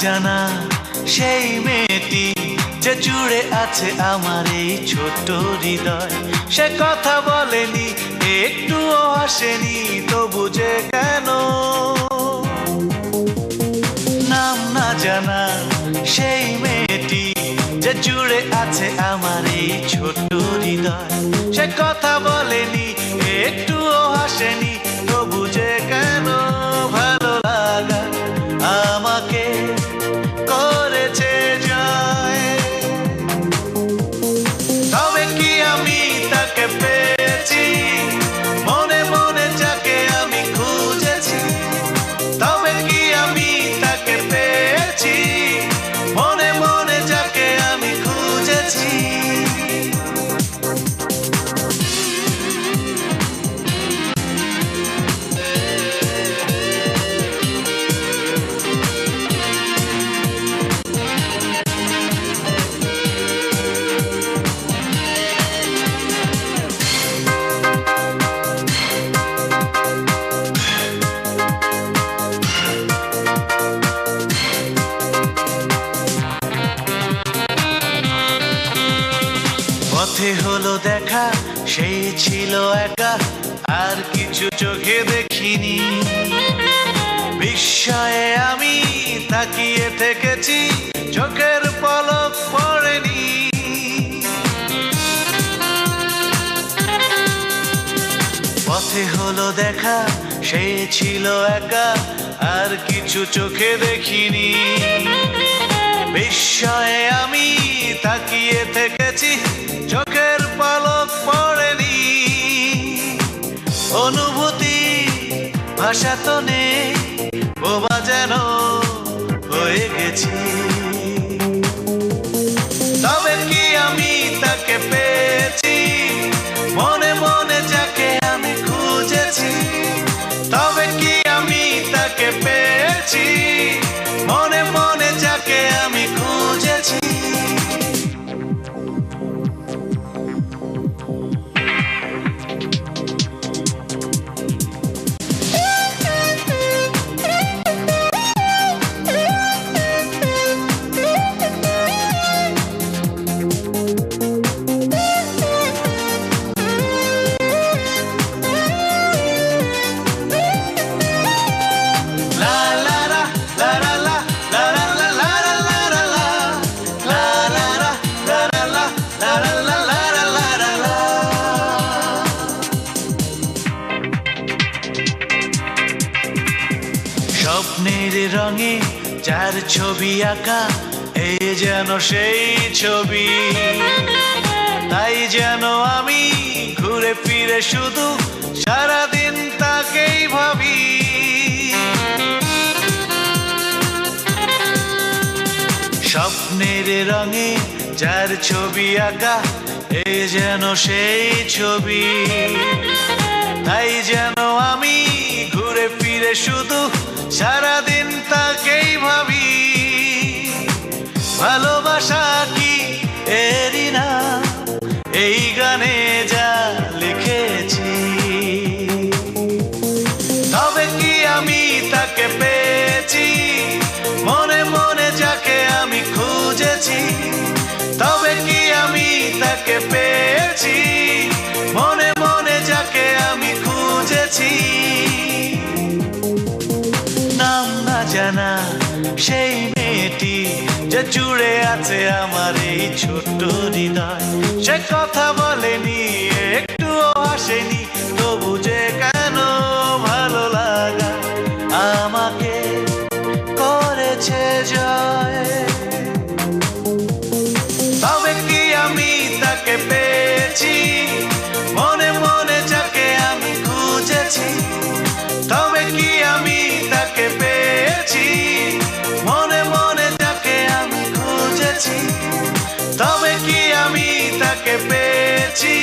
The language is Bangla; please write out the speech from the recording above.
জানা সেই মেয়েটি যে জুড়ে আছে আমার এই ছোট্ট হৃদয়। সে কথা বলেনি, একটুও হাসেনি, তবু যে কেন নাম না জানা সেই মেয়েটি যে জুড়ে আছে আমার এই ছোট্ট হৃদয়। সে কথা বলেনি, একটুও হাসেনি, তবু যে কেন ভালো লাগা আমাকে করেছে জয়। তবে কি আমি তাকে পেয়েছি, মনে মনে যাকে আমি খুঁজেছি? তবে কি আমি তাকে পেয়েছি, মনে মনে যাকে আমি খুঁজেছি? পথে হলো দেখা, সে ছিল একা, আর কিছু চোখে দেখিনি। বিস্ময়ে আমি তাকিয়ে থেকেছি, চোখের পলক পড়েনি। পথে হলো দেখা, সে ছিল একা, আর কিছু চোখে দেখিনি। বিস্ময়ে আমি তাকিয়ে থেকেছি, চোখের পলক পড়েনি। অনুভূতি ভাষা তো নেই, বোবা যেন হয়ে গেছি। তবে কি আমি তাকে পেয়েছি, মনে মনে যাকে আমি খুঁজেছি? তবে কি আমি তাকে পেয়েছি, মনে মনে যাকে আমি খুঁজেছি? স্বপ্নের রঙে যার ছবি আঁকা, এ যেন সেই ছবি। তাই যেন আমি ঘুরে ফিরে শুধু সারাদিন তাকেই ভাবি। স্বপ্নের রঙে যার ছবি আঁকা, এ যেন সেই ছবি। তাই যেন আমি ঘুরে ফিরে শুধু সারাদিন তাকেই ভাবি। ভালোবাসা কি এরই না, এই গানে যা লিখেছি? তবে কি আমি তাকে পেয়েছি, মনে মনে যাকে আমি খুঁজেছি? তবে কি আমি তাকে পেয়েছি, মনে মনে যাকে আমি খুঁজেছি? নাম না জানা সেই মেয়েটি যে জুড়ে আছে আমার এই ছোট্ট হৃদয়। সে কথা বলেনি, একটুও হাসেনি, তবু যে কেন ভালো লাগা আমাকে করেছে জয়। তবে কি আমি তাকে পেয়েছি, মনে মনে যাকে আমি খুঁজেছি? তবে কি আমি তাকে পেয়েছি, মনে মনে যাকে আমি খুঁজেছি? তবে কি আমি তাকে পেয়েছি?